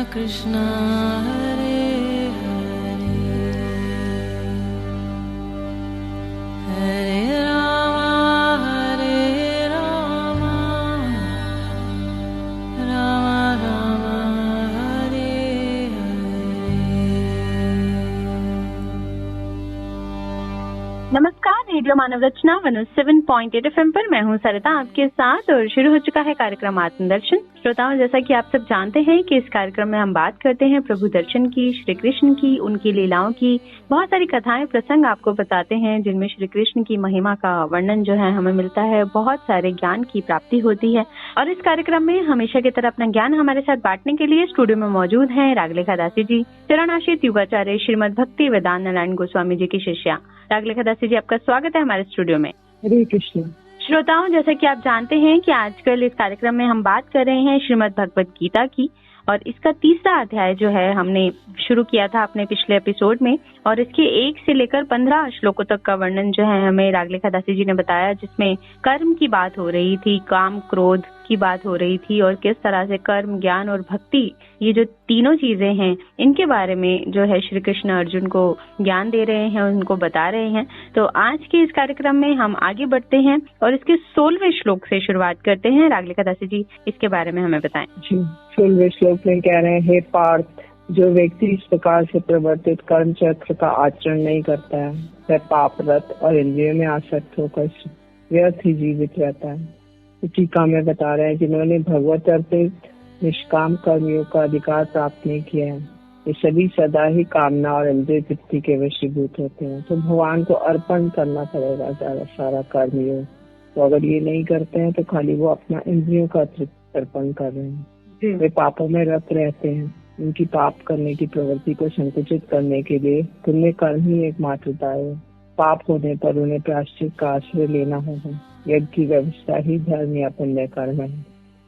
कृष्णा हरे हरे राम राम राम हरे नमस्कार। रेडियो मानव रचना 107.8 FM पर मैं हूं सरिता आपके साथ और शुरू हो चुका है कार्यक्रम आत्मदर्शन। श्रोताओं, जैसा कि आप सब जानते हैं कि इस कार्यक्रम में हम बात करते हैं प्रभु दर्शन की, श्री कृष्ण की, उनकी लीलाओं की। बहुत सारी कथाएं प्रसंग आपको बताते हैं जिनमें श्री कृष्ण की महिमा का वर्णन जो है हमें मिलता है। बहुत सारे ज्ञान की प्राप्ति होती है और इस कार्यक्रम में हमेशा की तरह अपना ज्ञान हमारे साथ बांटने के लिए स्टूडियो में मौजूद हैं रागलेखा दासी जी, चरणाश्रित युगाचार्य श्रीमद भक्ति वेदांत नारायण गोस्वामी जी की शिष्या। रागलेखा दासी जी, आपका स्वागत है हमारे स्टूडियो में। हरे कृष्ण। श्रोताओं, जैसा कि आप जानते हैं कि आजकल इस कार्यक्रम में हम बात कर रहे हैं श्रीमद् भगवत गीता की और इसका 3रा अध्याय जो है हमने शुरू किया था अपने पिछले एपिसोड में और इसके 1 से लेकर 15 श्लोकों तक का वर्णन जो है हमें रागलेखा दासी जी ने बताया, जिसमें कर्म की बात हो रही थी, काम क्रोध की बात हो रही थी और किस तरह से कर्म, ज्ञान और भक्ति, ये जो तीनों चीजें हैं, इनके बारे में जो है श्री कृष्ण अर्जुन को ज्ञान दे रहे हैं, उनको बता रहे हैं। तो आज के इस कार्यक्रम में हम आगे बढ़ते हैं और इसके 16वें श्लोक से शुरुआत करते हैं। रागलेखा दासी जी, इसके बारे में हमें बताएं। 16वें श्लोक में कह रहे हैं, हे पार्थ, जो व्यक्ति इस प्रकार से प्रवर्तित कर्म चक्र का आचरण नहीं करता है वह पापरत और इंद्रियों में आसक्त होकर व्यर्थ ही जीवित रहता है। टीका में बता रहे हैं, जिन्होंने भगवत अर्पित निष्काम कर्मियों का अधिकार प्राप्त नहीं किया है, ये सभी सदा ही कामना और इंद्रिय तृप्ति के वशीभूत होते हैं। तो भगवान को अर्पण करना पड़ेगा सारा कर्मियों। तो अगर ये नहीं करते हैं तो खाली वो अपना इंद्रियों का अर्पण कर रहे हैं। वे पापों में रत रहते हैं। उनकी पाप करने की प्रवृत्ति को संकुचित करने के लिए पुण्य कर्म ही एकमात्र उपाय है। पाप होने पर उन्हें प्रायश्चित का आश्रय लेना होगा। यज्ञ की व्यवस्था ही धर्म या पुण्य कर्म है,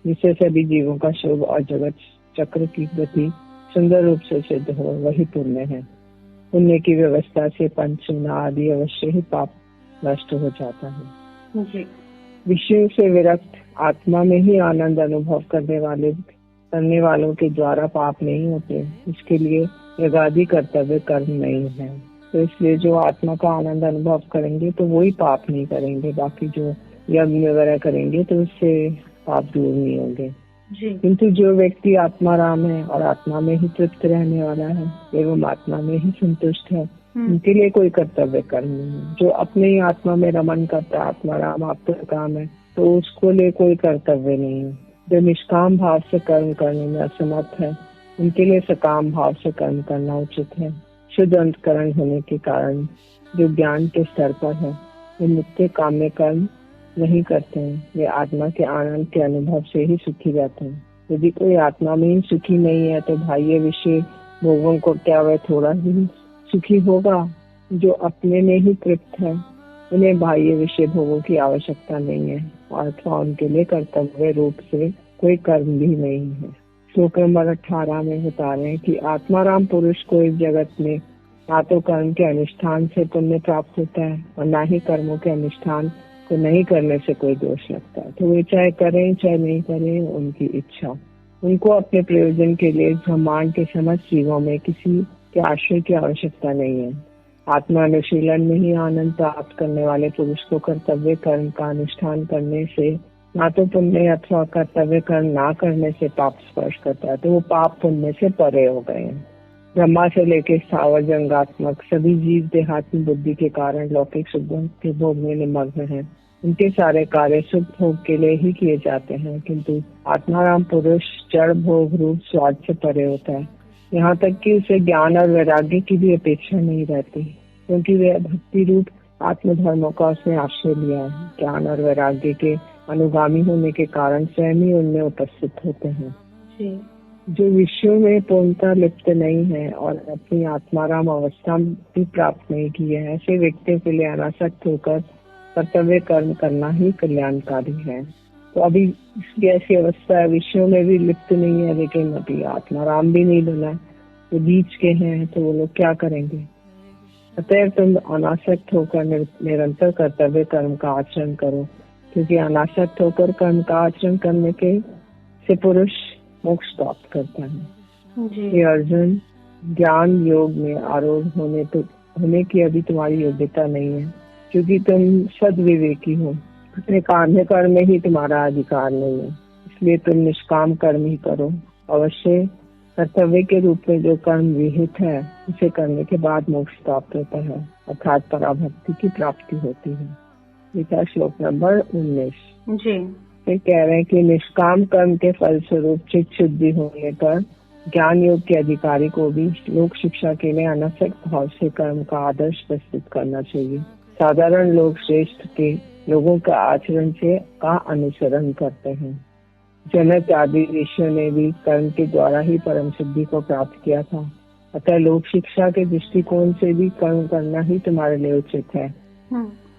जिससे सभी जीवों का शुभ और जगत चक्र की गति सुंदर रूप से सिद्ध हो, वही पुण्य है। पुण्य की व्यवस्था से पंच सुना आदि अवश्य ही पाप नष्ट हो जाता है। विषयों से विरक्त आत्मा में ही आनंद अनुभव करने वालों के द्वारा पाप नहीं होते। इसके लिए यज्ञादि कर्तव्य कर्म नहीं है। तो इसलिए जो आत्मा का आनंद अनुभव करेंगे तो वही पाप नहीं करेंगे। बाकी जो यज्ञ वगैरह करेंगे तो उससे पाप दूर नहीं होंगे। किंतु जो व्यक्ति आत्माराम है और आत्मा में ही तृप्त रहने वाला है एवं आत्मा में ही संतुष्ट है, उनके लिए कोई कर्तव्य कर्म नहीं है। जो अपने ही आत्मा में रमन करता है, आत्माराम आत्मकाम है, तो उसको लिए कोई कर्तव्य नहीं है। जो निष्काम भाव से कर्म करने में असमर्थ है, उनके लिए सकाम भाव से कर्म करना उचित है। शुद्ध अंतःकरण होने के कारण जो ज्ञान के स्तर पर है, वे नित्य काम्य कर्म नहीं करते हैं। वे आत्मा के आनंद के अनुभव से ही सुखी रहते हैं। यदि कोई आत्मा में ही सुखी नहीं है तो बाह्य विषय भोगों को क्या वह थोड़ा ही सुखी होगा? जो अपने में ही तृप्त है, उन्हें बाह्य विषय भोगों की आवश्यकता नहीं है और अथवा उनके लिए कर्तव्य रूप से कोई कर्म भी नहीं है। श्लोक नंबर 18 में बता रहे हैं कि आत्माराम पुरुष को इस जगत में ना तो कर्म के अनुष्ठान से पुण्य प्राप्त होता है और ना ही कर्मों के अनुष्ठान को नहीं करने से कोई दोष लगता है। तो वे चाहे करें चाहे नहीं करें, उनकी इच्छा। उनको अपने प्रयोजन के लिए ब्रह्मांड के समस्त जीवों में किसी के आश्रय की आवश्यकता नहीं है। आत्मानुशीलन में ही आनंद प्राप्त करने वाले पुरुष को कर्तव्य कर्म का अनुष्ठान करने से ना तो पुण्य अथवा कर्तव्य कर्म ना करने से पाप स्पर्श करता है, तो वो पाप पुण्य से परे हो गए हैं। ब्रह्मा से लेकर स्थावर जंगात्मक सभी जीव देहात्म बुद्धि के कारण लौकिक सुखों के भोग में निमग्न हैं। उनके सारे कार्य सुख भोग के लिए ही किए जाते हैं, किंतु आत्माराम पुरुष जड़ भोग रूप स्वाद से परे होता है। यहाँ तक कि उसे ज्ञान और वैराग्य की भी अपेक्षा नहीं रहती, क्योंकि वह भक्ति रूप आत्मधर्मों का उसने आश्रय लिया है। ज्ञान और वैराग्य के अनुगामी होने के कारण स्वयं ही उनमें उपस्थित होते हैं। जो विषयों में पूर्णतः लिप्त नहीं है और अपनी आत्माराम अवस्था भी प्राप्त नहीं की है, ऐसे व्यक्तियों के लिए अनासक्त होकर कर्तव्य कर्म करना ही कल्याणकारी है। तो अभी इसकी ऐसी अवस्था है, विषयों में भी लिप्त नहीं है लेकिन अभी आत्माराम भी नहीं बना, तो बीच के हैं, तो वो लोग क्या करेंगे? अतः तुम अनासक्त होकर निरंतर कर्तव्य कर्म का आचरण करो, क्योंकि अनासक्त होकर कर्म का आचरण करने के से पुरुष मोक्ष प्राप्त करता है। जी। हे अर्जुन, ज्ञान योग में आरूढ़ होने की अभी तुम्हारी योग्यता नहीं है, क्योंकि तुम सद्विवेकी हो। अपने कार्य कर्म में ही तुम्हारा अधिकार नहीं है, इसलिए तुम निष्काम कर्म ही करो। अवश्य कर्तव्य के रूप में जो कर्म विहित है, उसे करने के बाद मोक्ष प्राप्त होता है, अर्थात पराभक्ति की प्राप्ति होती है। गीता श्लोक नंबर 19। जी। फिर कह रहे हैं कि निष्काम कर्म के फलस्वरूप चित्त शुद्धि होने पर ज्ञान योग के अधिकारी को भी लोक शिक्षा के लिए अनासक्त भाव से कर्म का आदर्श प्रस्तुत करना चाहिए। साधारण लोग श्रेष्ठ के लोगों का आचरण से का अनुसरण करते हैं। जनक आदि ऋषियों ने भी कर्म के द्वारा ही परम सिद्धि को प्राप्त किया था। अतः लोक शिक्षा के दृष्टिकोण से भी कर्म करना ही तुम्हारे लिए उचित है।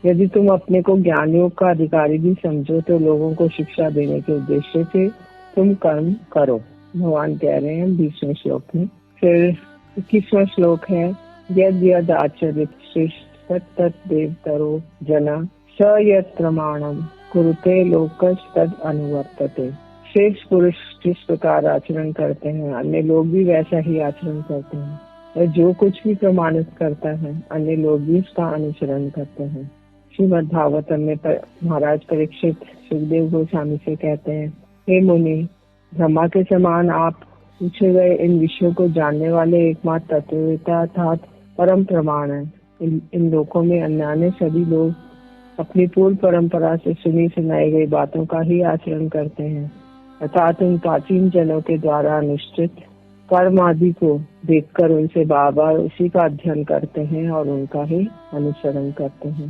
यदि तुम अपने को ज्ञान योग का अधिकारी भी समझो तो लोगों को शिक्षा देने के उद्देश्य से तुम कर्म करो, भगवान कह रहे हैं 20वें श्लोक में। फिर 21वां श्लोक है, यद यद आचरित श्रेष्ठ तत् देवतरो जना स यत् प्रमाणम कुरुते लोकस तद अनुवर्तते। श्रेष्ठ पुरुष जिस प्रकार आचरण करते हैं, अन्य लोग भी वैसा ही आचरण करते हैं, और जो कुछ भी प्रमाणित करता है, अन्य लोग भी उसका अनुसरण करते हैं। श्रीमद् भागवतम में महाराज परीक्षित सुखदेव गोस्वामी से कहते हैं, हे मुनि, ब्रह्मा के समान आप पूछे गए इन विषयों को जानने वाले एकमात्र तत्ववेता अर्थात परम प्रमाण है। इन लोकों में अन्य सभी लोग अपनी पूर्व परंपरा से सुनी सुनाई गई बातों का ही आचरण करते हैं, अर्थात उन प्राचीन जनों के द्वारा अनुष्ठित कर्म आदि को देखकर उनसे बार बार उसी का अध्ययन करते हैं और उनका ही अनुसरण करते हैं।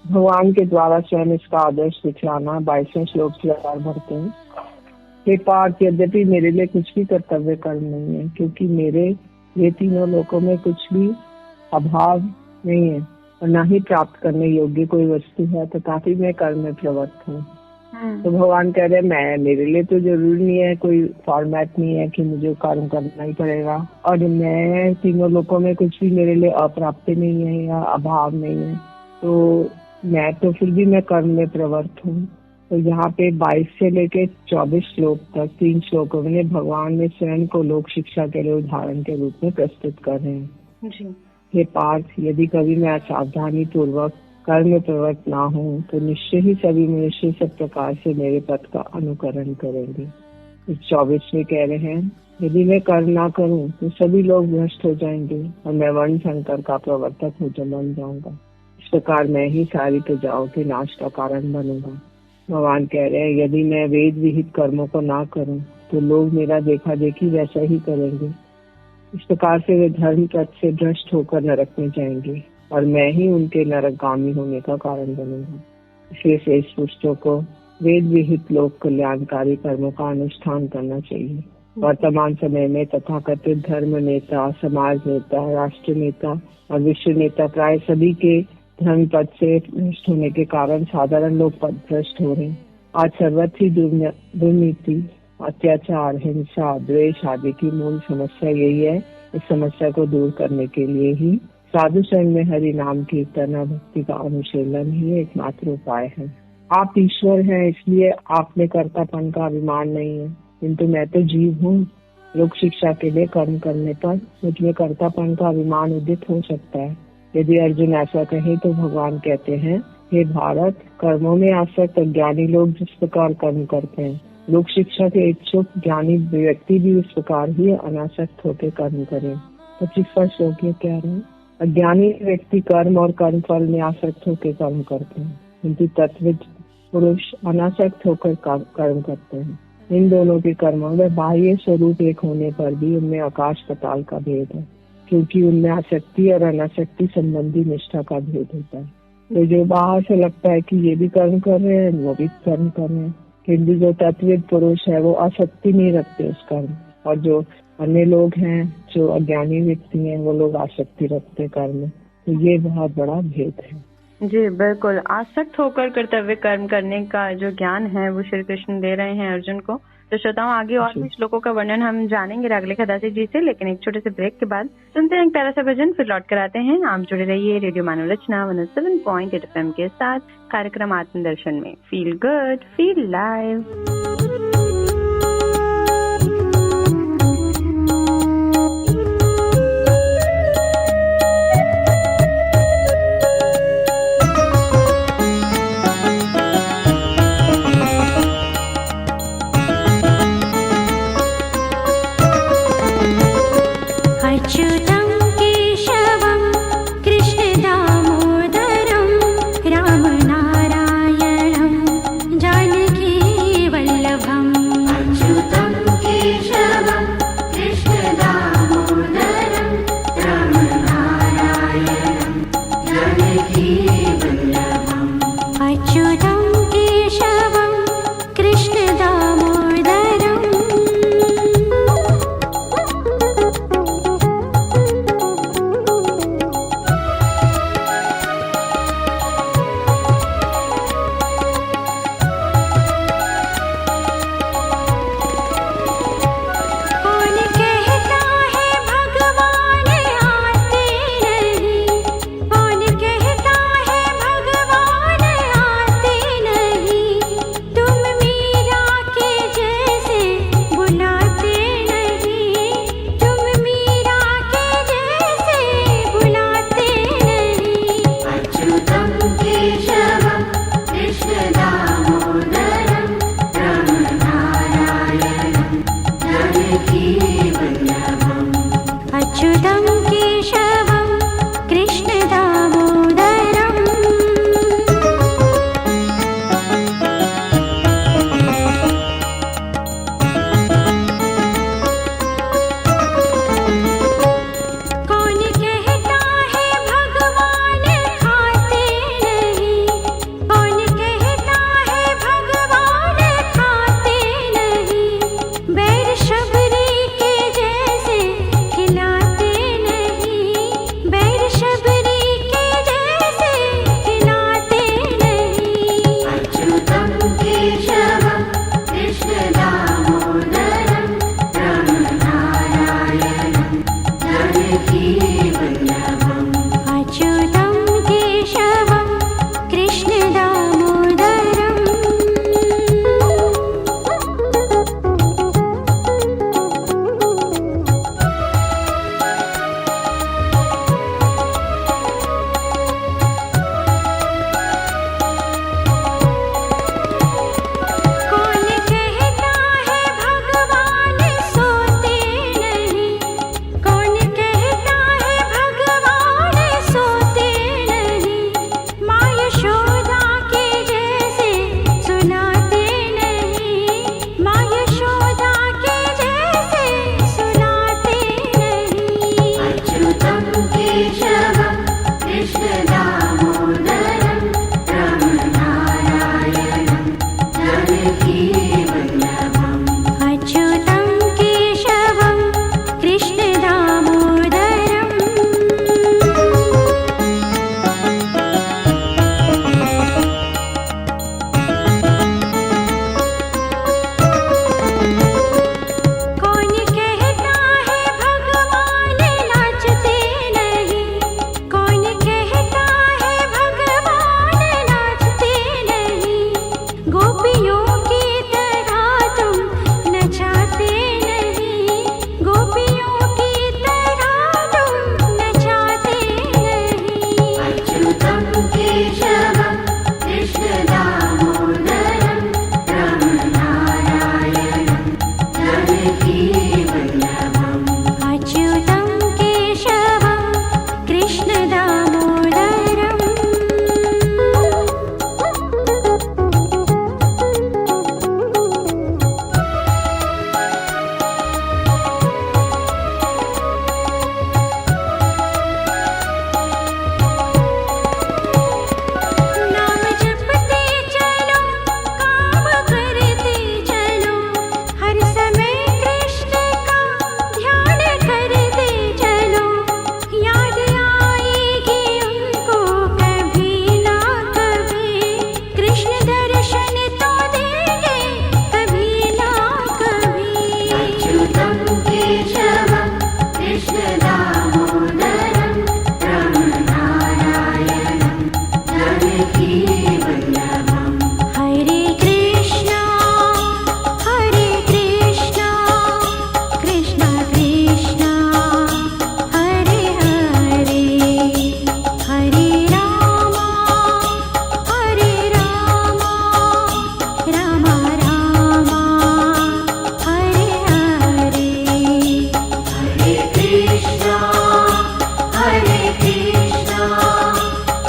भगवान के द्वारा स्वयं इसका आदर्श दिखलाना 22वें श्लोक से आधार भरते हैं। हे पार्थ, यद्यपि मेरे लिए कुछ भी कर्तव्य कर्म नहीं है, क्योंकि मेरे ये तीनों लोकों में कुछ भी अभाव नहीं है और न ही प्राप्त करने योग्य कोई वस्तु है, तथापि मैं कर्म में प्रवृत्त हूँ। तो भगवान कह रहे हैं, मेरे लिए तो जरूरी नहीं है, कोई फॉर्मेट नहीं है कि मुझे कर्म करना ही पड़ेगा, और मैं तीनों लोकों में कुछ भी मेरे लिए अप्राप्ति नहीं है या अभाव नहीं है, तो मैं तो फिर भी मैं कर्म में प्रवृत्त हूँ। तो यहाँ पे 22 से लेके 24 श्लोक तक 3 श्लोकों में भगवान ने स्वयं को लोक शिक्षा के लिए उदाहरण के रूप में प्रस्तुत कर रहे हैं। जी। हे पार्थ, यदि कभी मैं सावधानी पूर्वक कर्म में प्रवृत्त ना हूँ तो निश्चय ही सभी मनुष्य सब प्रकार से मेरे पथ का अनुकरण करेंगे। 24 में कह रहे हैं, यदि मैं कर्म ना करूँ तो सभी लोग भ्रष्ट हो जाएंगे और मैं वर्ण संकर का प्रवर्तक बन जाऊंगा। इस प्रकार मैं ही सारी प्रजाओं के नाश का कारण बनूंगा। भगवान कह रहे हैं, यदि मैं वेद विहित कर्मों को ना करूं तो लोग मेरा देखा देखी वैसा ही करेंगे। इस प्रकार से वे धर्म पथ से भ्रष्ट होकर नरक में जाएंगे और मैं ही उनके नरकगामी होने का कारण बनूंगा। इसलिए शेष पुरुषों को वेद विहित लोक कल्याणकारी कर्मों का अनुष्ठान करना चाहिए। वर्तमान समय में तथाकथित धर्म नेता, समाज नेता, राष्ट्र नेता और विश्व नेता प्राय सभी के धर्म पद से भ्रष्ट होने के कारण साधारण लोग पद भ्रष्ट हो रहे हैं। आज सर्वत्र ही दुर्नीति, अत्याचार, हिंसा, द्वेष आदि की मूल समस्या यही है। इस समस्या को दूर करने के लिए ही साधु संग में हरि नाम कीर्तन और भक्ति का अनुशीलन ही एकमात्र उपाय है। आप ईश्वर हैं, इसलिए आप में कर्तापन का अभिमान नहीं है, किंतु मैं तो जीव हूँ। लोक शिक्षा के लिए कर्म करने पर मुझ में कर्तापन का अभिमान उदित हो सकता है। यदि अर्जुन ऐसा कहे तो भगवान कहते हैं, हे भारत, कर्मों में आसक्त अज्ञानी लोग जिस प्रकार कर्म करते हैं, लोक शिक्षा के इच्छुक ज्ञानी व्यक्ति भी उस प्रकार ही अनासक्त होकर कर्म करें। 25वां श्लोक में कह रहे हैं, अज्ञानी व्यक्ति कर्म और कर्म फल में आसक्त होकर कर्म करते हैं, किंतु तत्विद पुरुष अनासक्त होकर कर्म करते हैं। इन दोनों के कर्मों में बाह्य स्वरूप एक होने पर भी उनमें आकाश पाताल का भेद है, क्योंकि उनमें आसक्ति और अनासक्ति संबंधी निष्ठा का भेद होता है। तो जो बाहर से लगता है कि ये भी कर्म कर रहे हैं, वो भी कर्म कर रहे हैं, किंतु जो तत्विद पुरुष है वो आसक्ति नहीं रखते उस कर्म, और जो अन्य लोग हैं जो अज्ञानी व्यक्ति हैं वो लोग आसक्ति रखते कर्म में। तो ये बहुत बड़ा भेद है। जी बिल्कुल, आसक्त होकर कर्तव्य कर्म करने का जो ज्ञान है वो श्री कृष्ण दे रहे हैं अर्जुन को। तो श्रोताओं, आगे और भी श्लोकों का वर्णन हम जानेंगे रागले खदासी जी से, लेकिन एक छोटे से ब्रेक के बाद सुनते हैं एक प्यारा सा भजन, फिर लौट कर आते हैं। आप जुड़े रहिए रेडियो मानव रचना 107.8 FM के साथ कार्यक्रम आत्मदर्शन में। Feel good, feel live.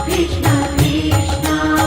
Krishna Krishna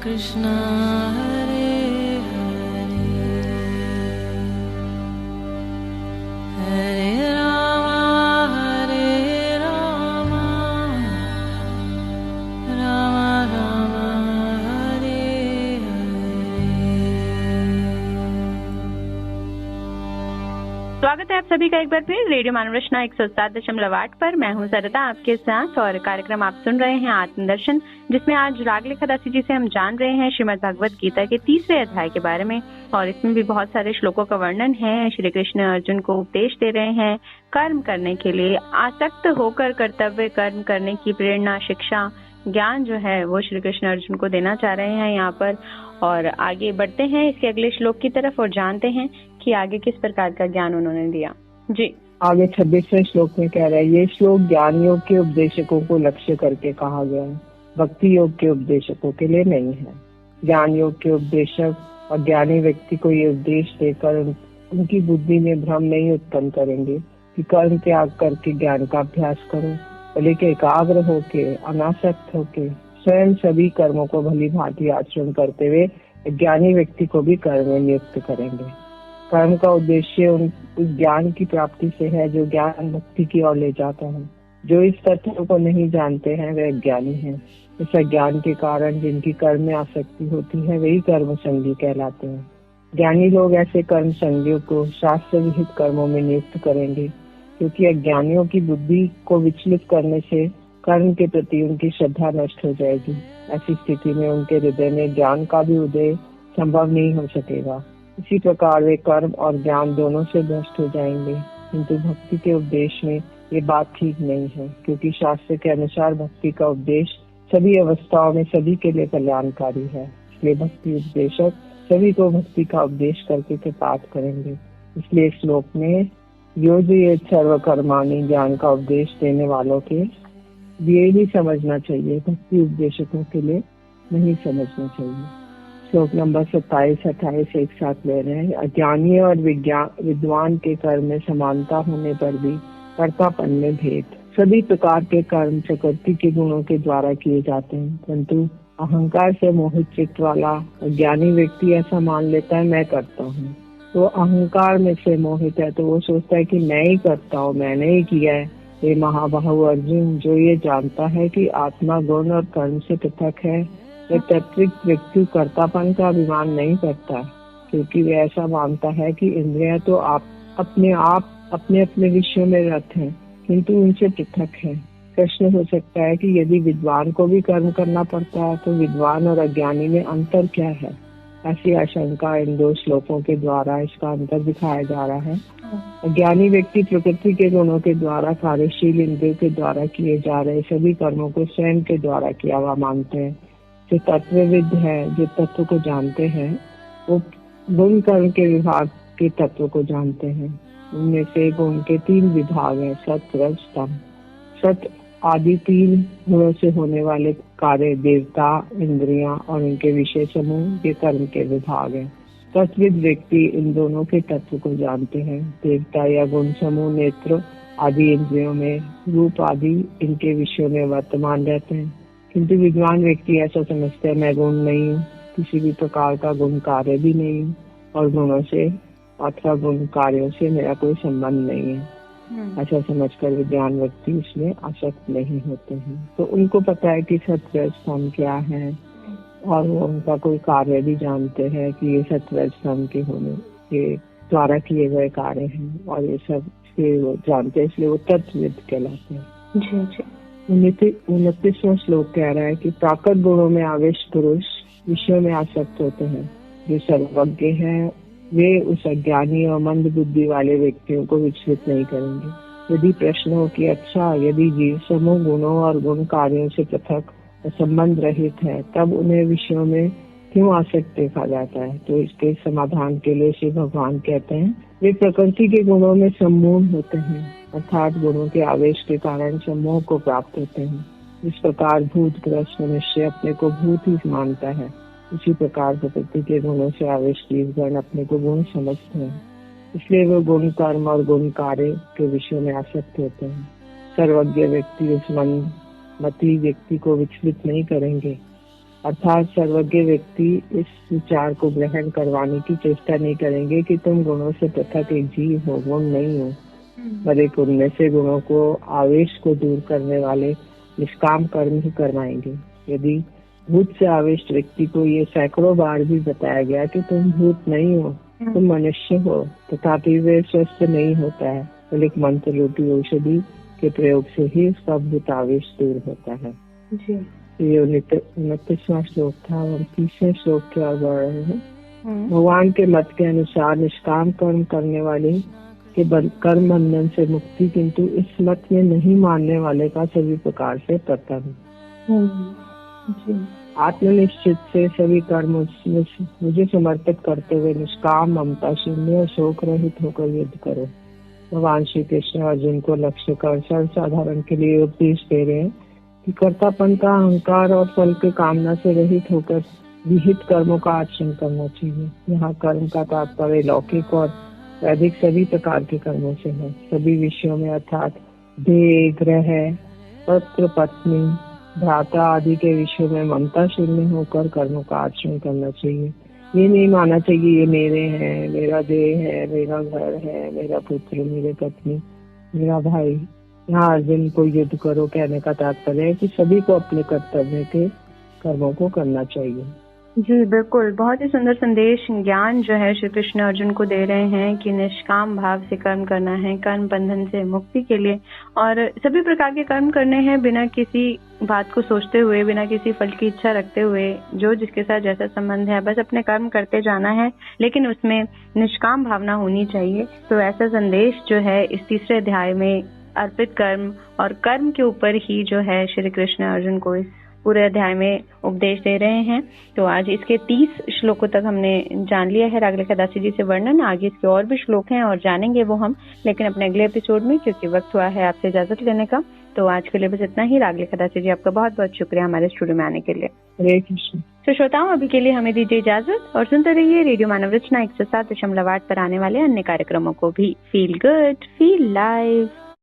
Krishna Hare Hare Hare Rama Rama Rama Hare स्वागत है आप सभी का एक बार फिर रेडियो मानव रचना 107.8 पर। मैं हूं सरिता आपके साथ और कार्यक्रम आप सुन रहे हैं आत्मदर्शन, जिसमें आज राग लिखदासी जी से हम जान रहे हैं श्रीमद् भगवत गीता के 3वें अध्याय के बारे में। और इसमें भी बहुत सारे श्लोकों का वर्णन है। श्री कृष्ण अर्जुन को उपदेश दे रहे हैं कर्म करने के लिए, आसक्त होकर कर्तव्य कर्म करने की प्रेरणा, शिक्षा, ज्ञान जो है वो श्री कृष्ण अर्जुन को देना चाह रहे हैं यहाँ पर। और आगे बढ़ते हैं इसके अगले श्लोक की तरफ और जानते हैं कि आगे किस प्रकार का ज्ञान उन्होंने दिया। जी आगे 26वें श्लोक में कह रहा है, ये श्लोक ज्ञान योग के उपदेशकों को लक्ष्य करके कहा गया है, भक्ति योग के उपदेशकों के लिए नहीं है। ज्ञान योग के उपदेशक और ज्ञानी व्यक्ति को ये उपदेश देकर उनकी बुद्धि में भ्रम नहीं उत्पन्न करेंगे कि कर्म त्याग करके ज्ञान का अभ्यास करो, बल्कि एकाग्र होके, अनासक्त होके स्वयं सभी कर्मों को भली भांति आचरण करते हुए ज्ञानी व्यक्ति को भी कर्म में नियुक्त करेंगे। कर्म का उद्देश्य उस ज्ञान की प्राप्ति से है जो ज्ञान मुक्ति की ओर ले जाता है। जो इस तथ्य को नहीं जानते हैं वे ज्ञानी हैं। इस अज्ञान के कारण जिनकी कर्म में आसक्ति होती है वही कर्म संगी कहलाते हैं। ज्ञानी लोग ऐसे कर्म संगियों को शास्त्र विहित कर्मों में नियुक्त करेंगे, क्योंकि अज्ञानियों की बुद्धि को विचलित करने से कर्म के प्रति उनकी श्रद्धा नष्ट हो जाएगी। ऐसी स्थिति में उनके हृदय में ज्ञान का भी उदय संभव नहीं हो सकेगा। इसी प्रकार वे कर्म और ज्ञान दोनों से भ्रष्ट हो जाएंगे। किंतु भक्ति के उपदेश में ये बात ठीक नहीं है, क्योंकि शास्त्र के अनुसार भक्ति का उपदेश सभी अवस्थाओं में सभी के लिए कल्याणकारी है। इसलिए भक्ति उपदेशक सभी को भक्ति का उपदेश करके कृतार्थ करेंगे। इसलिए श्लोक में योजयेत सर्वकर्माणि ज्ञान का उपदेश देने वालों के लिए ही समझना चाहिए, भक्ति उपदेशकों के लिए नहीं समझना चाहिए। श्लोक नंबर 27-28 एक साथ ले रहे हैं। अज्ञानी और विद्वान के कर्म में समानता होने पर भी कर्तापन में भेद। सभी प्रकार के कर्म प्रकृति के गुणों के द्वारा किए जाते हैं, परंतु अहंकार से मोहित चित्त वाला अज्ञानी व्यक्ति ऐसा मान लेता है मैं करता हूँ। तो अहंकार में से मोहित है तो वो सोचता है कि मैं ही करता हूँ, मैंने ही किया है। ये महाबाहु अर्जुन, जो ये जानता है कि आत्मा गुण और कर्म से पृथक है, वह तत्विक व्यक्ति कर्तापन का अभिमान नहीं करता, क्योंकि वह ऐसा मानता है कि इंद्रियां तो अपने अपने विषयों में रत हैं, किंतु उनसे पृथक है। प्रश्न हो सकता है कि यदि विद्वान को भी कर्म करना पड़ता है तो विद्वान और अज्ञानी में अंतर क्या है? ऐसी आशंका इन 2 श्लोकों के द्वारा इसका अंतर दिखाया जा रहा है। अज्ञानी व्यक्ति प्रकृति के गुणों के द्वारा कार्यशील इंद्रियों के द्वारा किए जा रहे सभी कर्मों को स्वयं के द्वारा किया हुआ मानते हैं। जो तत्वविद है, जो तत्व को जानते हैं, वो गुण कर्म के विभाग के तत्व को जानते हैं। उनमें से गुण के 3 विभाग हैं, सत्व, रज, तम। सत्व आदि 3 गुणों से होने वाले कार्य, देवता, इंद्रियां और उनके विषय समूह, ये कर्म के विभाग हैं। तत्विद व्यक्ति इन दोनों के तत्व को जानते हैं। देवता या गुण समूह नेत्र आदि इंद्रियों में, रूप आदि इनके विषयों में वर्तमान रहते हैं। किंतु विद्वान व्यक्ति ऐसा समझते हैं मैं गुण नहीं हूँ, किसी भी प्रकार का गुण कार्य भी नहीं हूँ और गुणों से अथवा गुण कार्यों से मेरा कोई संबंध नहीं है। ऐसा समझकर विद्वान व्यक्ति इसमें आसक्त नहीं होते हैं। तो उनको पता है कि सत्व स्तंभ क्या है और वो उनका कोई कार्य भी जानते हैं कि ये सत्व स्तंभ के होने के द्वारा किए गए कार्य हैं और ये सब वो जानते हैं, इसलिए वो तत्वविद कहलाते हैं। जी जी। 29वां श्लोक कह रहा है कि प्राकृत गुणों में आवेश पुरुष विषयों में आसक्त होते हैं। जो सर्वज्ञ हैं वे उस अज्ञानी और मंद बुद्धि वाले व्यक्तियों को विचलित नहीं करेंगे। यदि प्रश्न हो कि अच्छा, यदि जीव समूह गुणों और गुण कार्यों से पृथक संबंध रहित है, तब उन्हें विषयों में क्यों आसक्त देखा जाता है? तो इसके समाधान के लिए श्री भगवान कहते हैं वे प्रकृति के गुणों में सम्मोह होते हैं, अर्थात गुणों के आवेश के कारण सम्मोह को प्राप्त होते हैं। इस प्रकार भूतग्रस्त मनुष्य अपने को भूत ही मानता है, उसी प्रकार प्रकृति के गुणों से आवेश गण अपने को गुण समझते हैं, इसलिए वे गुण कर्म और गुण कार्य के विषय में आसक्त होते हैं। सर्वज्ञ व्यक्ति उस मती व्यक्ति को विचलित नहीं करेंगे। अर्थात सर्वज्ञ व्यक्ति इस विचार को ग्रहण करवाने की चेष्टा नहीं करेंगे कि तुम गुणों से पृथक एक जीव हो, गुण नहीं हो, पर उनमें से गुणों को आवेश को दूर करने वाले निष्काम कर्म ही करवाएंगे। यदि भूत से आवेश व्यक्ति को ये सैकड़ों बार भी बताया गया कि तुम भूत नहीं हो, तुम मनुष्य हो, तथापि वे स्वस्थ नहीं होता है, तो एक मंत्र रूपी औषधि के प्रयोग से ही उसका भूत आवेश दूर होता है। जी। ये 29वां श्लोक था और 30वें श्लोक के और बढ़ रहे हैं। भगवान के मत के अनुसार निष्काम कर्म करने वाले के कर्म बंधन से मुक्ति किंतु इस मत में नहीं मानने वाले का सभी प्रकार से पतन। आत्मनिश्चित से सभी कर्म मुझे समर्पित करते हुए निष्काम ममता शून्य और शोक रहित होकर युद्ध करो। भगवान श्री कृष्ण अर्जुन को लक्ष्य कर सर्वसाधारण के लिए उपदेश दे रहे हैं कि कर्तापन का अहंकार और फल के कामना से रहित होकर विहित कर्मों का आचरण करना चाहिए। यहाँ कर्म का तात्पर्य लौकिक और वैदिक सभी प्रकार के कर्मों से है। सभी विषयों में अर्थात देह, ग्रह, पत्र, पत्नी, भ्राता आदि के विषयों में ममता शून्य होकर कर्मों का आचरण करना चाहिए। ये नहीं मानना चाहिए ये मेरे हैं, मेरा देह है, मेरा घर है, मेरा पुत्र, मेरे पत्नी, मेरा भाई। यहाँ अर्जुन को युद्ध करो कहने का तात्पर्य है कि सभी को अपने कर्तव्य के कर्मों को करना चाहिए। जी बिल्कुल, बहुत ही सुंदर संदेश ज्ञान जो है श्री कृष्ण अर्जुन को दे रहे हैं कि निष्काम भाव से कर्म करना है, कर्म बंधन से मुक्ति के लिए, और सभी प्रकार के कर्म करने हैं बिना किसी बात को सोचते हुए, बिना किसी फल की इच्छा रखते हुए, जो जिसके साथ जैसा संबंध है बस अपने कर्म करते जाना है, लेकिन उसमें निष्काम भावना होनी चाहिए। तो ऐसा संदेश जो है इस तीसरे अध्याय में अर्पित कर्म और कर्म के ऊपर ही जो है श्री कृष्ण अर्जुन को इस पूरे अध्याय में उपदेश दे रहे हैं। तो आज इसके 30 श्लोकों तक हमने जान लिया है रागलेखा दासी जी से वर्णन। आगे इसके और भी श्लोक हैं और जानेंगे वो हम, लेकिन अपने अगले एपिसोड में, क्योंकि वक्त हुआ है आपसे इजाजत लेने का। तो आज के लिए बस इतना ही। रागलेखा दासी जी आपका बहुत बहुत शुक्रिया हमारे स्टूडियो में आने के लिए। हरे कृष्ण। तो श्रोताओं, अभी के लिए हमें दीजिए इजाजत और सुनते रहिए रेडियो मानव रचना 107.8 पर आने वाले अन्य कार्यक्रमों को भी। Feel good, feel live.